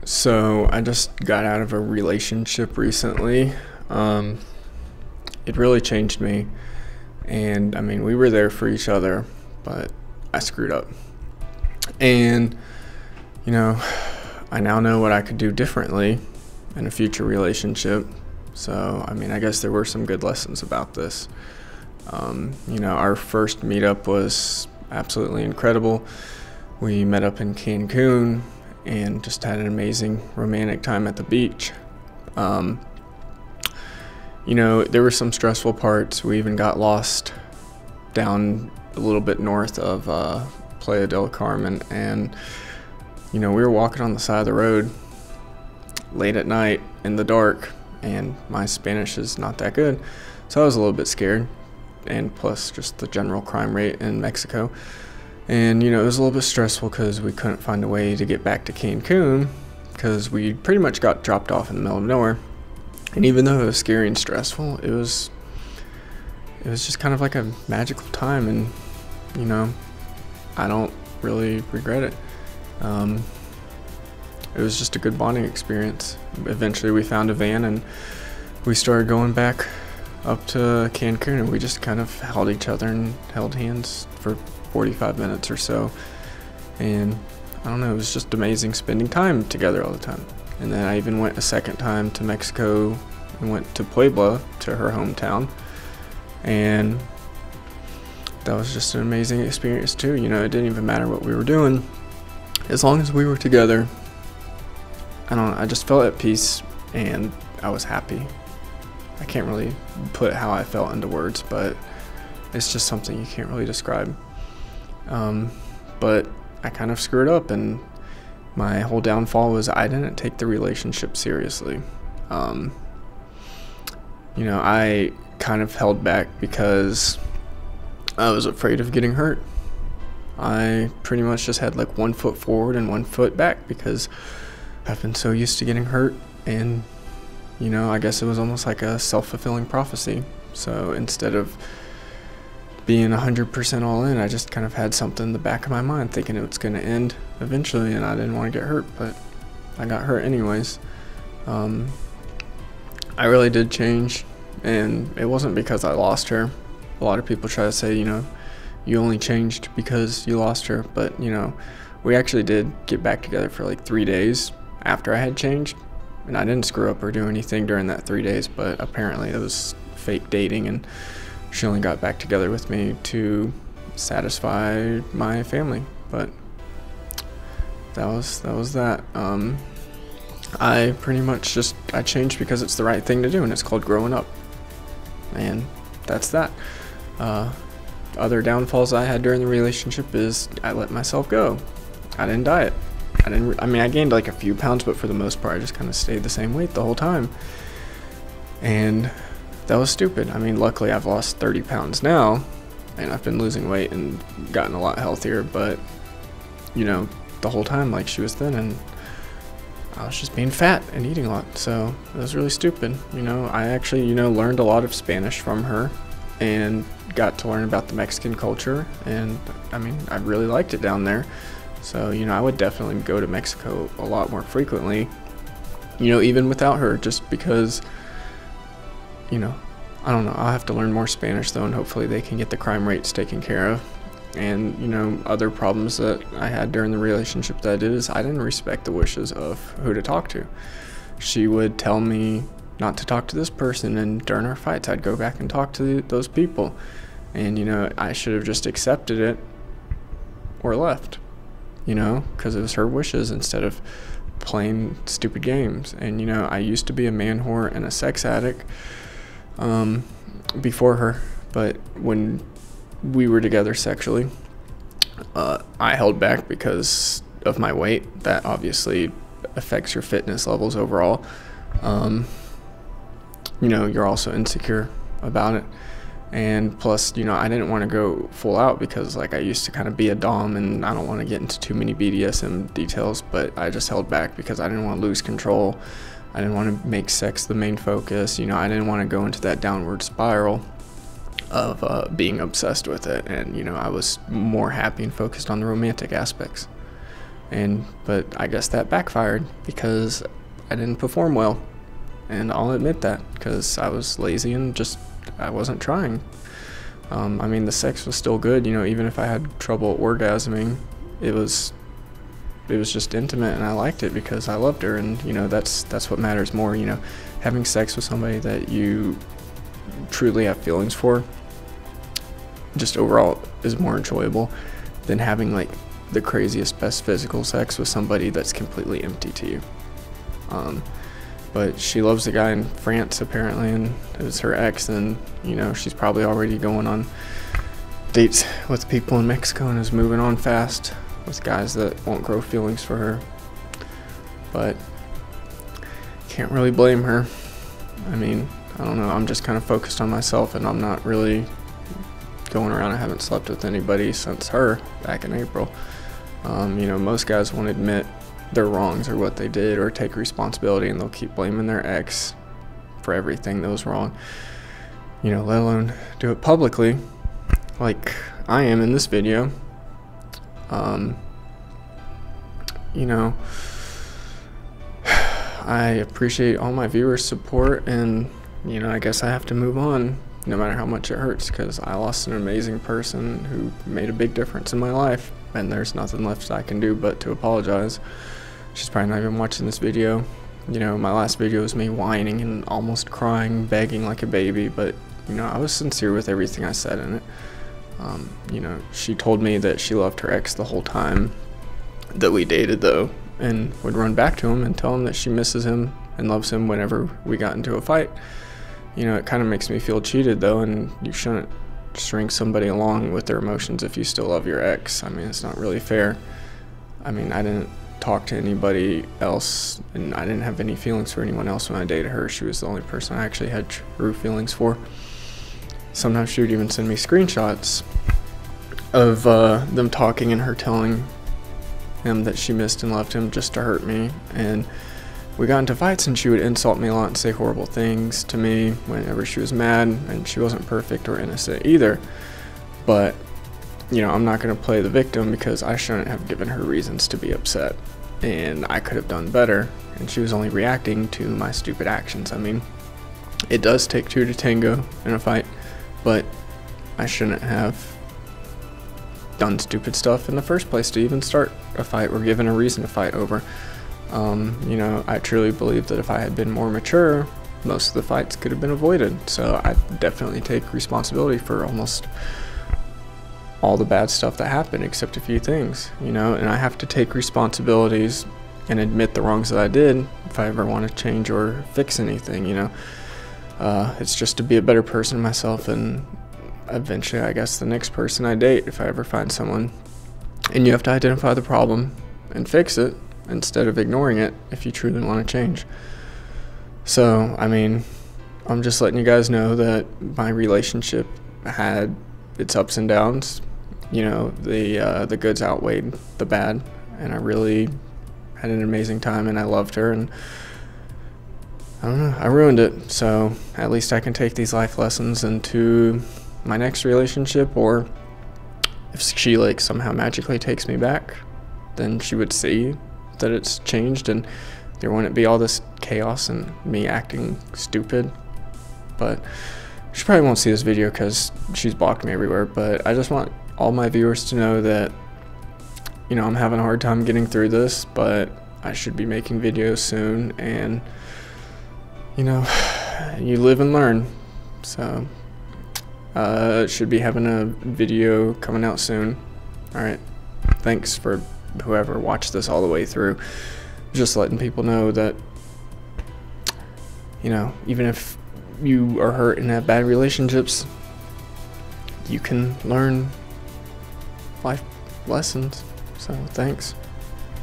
So I just got out of a relationship recently. It really changed me. And I mean, we were there for each other, but I screwed up. And, you know, I now know what I could do differently in a future relationship. So, I mean, I guess there were some good lessons about this. Our first meetup was absolutely incredible. We met up in Cancun and just had an amazing romantic time at the beach. There were some stressful parts. We even got lost down a little bit north of Playa del Carmen, and we were walking on the side of the road late at night in the dark, and my Spanish is not that good, so I was a little bit scared, and plus just the general crime rate in Mexico. And it was a little bit stressful because we couldn't find a way to get back to Cancun because we pretty much got dropped off in the middle of nowhere. And even though it was scary and stressful, it was just kind of like a magical time, and I don't really regret it. It was just a good bonding experience. Eventually we found a van and we started going back up to Cancun, and we just kind of held each other and held hands for 45 minutes or so. And I don't know, it was just amazing spending time together all the time. And then I even went a second time to Mexico and went to Puebla, to her hometown. And that was just an amazing experience too. It didn't even matter what we were doing. As long as we were together, I just felt at peace and I was happy. I can't really put how I felt into words, but it's just something you can't really describe. But I kind of screwed up, and my whole downfall was I didn't take the relationship seriously. I kind of held back because I was afraid of getting hurt. I pretty much just had like 1 foot forward and 1 foot back because I've been so used to getting hurt, and I guess it was almost like a self-fulfilling prophecy. So instead of being 100% all in, I just kind of had something in the back of my mind thinking it was going to end eventually, and I didn't want to get hurt, but I got hurt anyways. I really did change, and it wasn't because I lost her. A lot of people try to say, you only changed because you lost her, but we actually did get back together for like 3 days after I had changed, and I didn't screw up or do anything during that 3 days, but apparently it was fake dating, and she only got back together with me to satisfy my family. But that was that. I pretty much I changed because it's the right thing to do, and it's called growing up. And that's that. Other downfalls I had during the relationship is I let myself go. I didn't diet. I gained like a few pounds, but for the most part I just kind of stayed the same weight the whole time. And that was stupid. Luckily I've lost 30 pounds now, and I've been losing weight and gotten a lot healthier, but the whole time, like, she was thin and I was just being fat and eating a lot, so it was really stupid. I actually, learned a lot of Spanish from her and got to learn about the Mexican culture, and I really liked it down there. So, I would definitely go to Mexico a lot more frequently, even without her, just because, I don't know, I'll have to learn more Spanish though, and hopefully they can get the crime rates taken care of. And, other problems that I had during the relationship that I did is I didn't respect the wishes of who to talk to. She would tell me not to talk to this person, and during our fights I'd go back and talk to those people. And, I should have just accepted it or left, because it was her wishes instead of playing stupid games. And, I used to be a man whore and a sex addict before her, but when we were together sexually, I held back because of my weight. That obviously affects your fitness levels overall. You're also insecure about it, and plus I didn't want to go full out because like I used to kind of be a dom, and I don't want to get into too many BDSM details, but I just held back because I didn't want to lose control. I didn't want to make sex the main focus. I didn't want to go into that downward spiral of being obsessed with it, and I was more happy and focused on the romantic aspects. But I guess that backfired because I didn't perform well, and I'll admit that, because I was lazy and just I wasn't trying. I mean, the sex was still good, even if I had trouble orgasming. It was just intimate, and I liked it because I loved her, and that's what matters more. Having sex with somebody that you truly have feelings for just overall is more enjoyable than having like the craziest, best physical sex with somebody that's completely empty to you. But she loves the guy in France apparently, and it was her ex, and she's probably already going on dates with people in Mexico and is moving on fast with guys that won't grow feelings for her. But can't really blame her. I mean, I don't know, I'm just kind of focused on myself, and I'm not really going around. I haven't slept with anybody since her back in April. Most guys won't admit their wrongs or what they did or take responsibility, and they'll keep blaming their ex for everything that was wrong, let alone do it publicly like I am in this video. I appreciate all my viewers' support, and I guess I have to move on no matter how much it hurts, because I lost an amazing person who made a big difference in my life, and there's nothing left I can do but to apologize. She's probably not even watching this video. My last video was me whining and almost crying, begging like a baby, but I was sincere with everything I said in it. She told me that she loved her ex the whole time that we dated, though, and would run back to him and tell him that she misses him and loves him whenever we got into a fight. It kind of makes me feel cheated, though, and you shouldn't string somebody along with their emotions if you still love your ex. I mean, it's not really fair. I mean, I didn't talk to anybody else, and I didn't have any feelings for anyone else when I dated her. She was the only person I actually had true feelings for. Sometimes she would even send me screenshots of them talking and her telling him that she missed and loved him just to hurt me. And we got into fights, and she would insult me a lot and say horrible things to me whenever she was mad, and she wasn't perfect or innocent either. But I'm not going to play the victim, because I shouldn't have given her reasons to be upset, and I could have done better, and she was only reacting to my stupid actions. I mean, it does take two to tango in a fight, but I shouldn't have done stupid stuff in the first place to even start a fight or given a reason to fight over. I truly believe that if I had been more mature, most of the fights could have been avoided. So I definitely take responsibility for almost all the bad stuff that happened, except a few things, and I have to take responsibilities and admit the wrongs that I did if I ever want to change or fix anything. It's just to be a better person myself, and eventually I guess the next person I date, if I ever find someone. And you have to identify the problem and fix it instead of ignoring it if you truly want to change. So I mean, I'm just letting you guys know that my relationship had its ups and downs. The goods outweighed the bad, and I really had an amazing time, and I loved her, and I don't know, I ruined it. So at least I can take these life lessons into my next relationship, or if she like somehow magically takes me back, then she would see that it's changed, and there wouldn't be all this chaos and me acting stupid. But she probably won't see this video because she's blocked me everywhere. But I just want all my viewers to know that I'm having a hard time getting through this, but I should be making videos soon, and you live and learn. So should be having a video coming out soon. Alright, thanks for whoever watched this all the way through. Just letting people know that even if you are hurt and have bad relationships, you can learn life lessons. So thanks.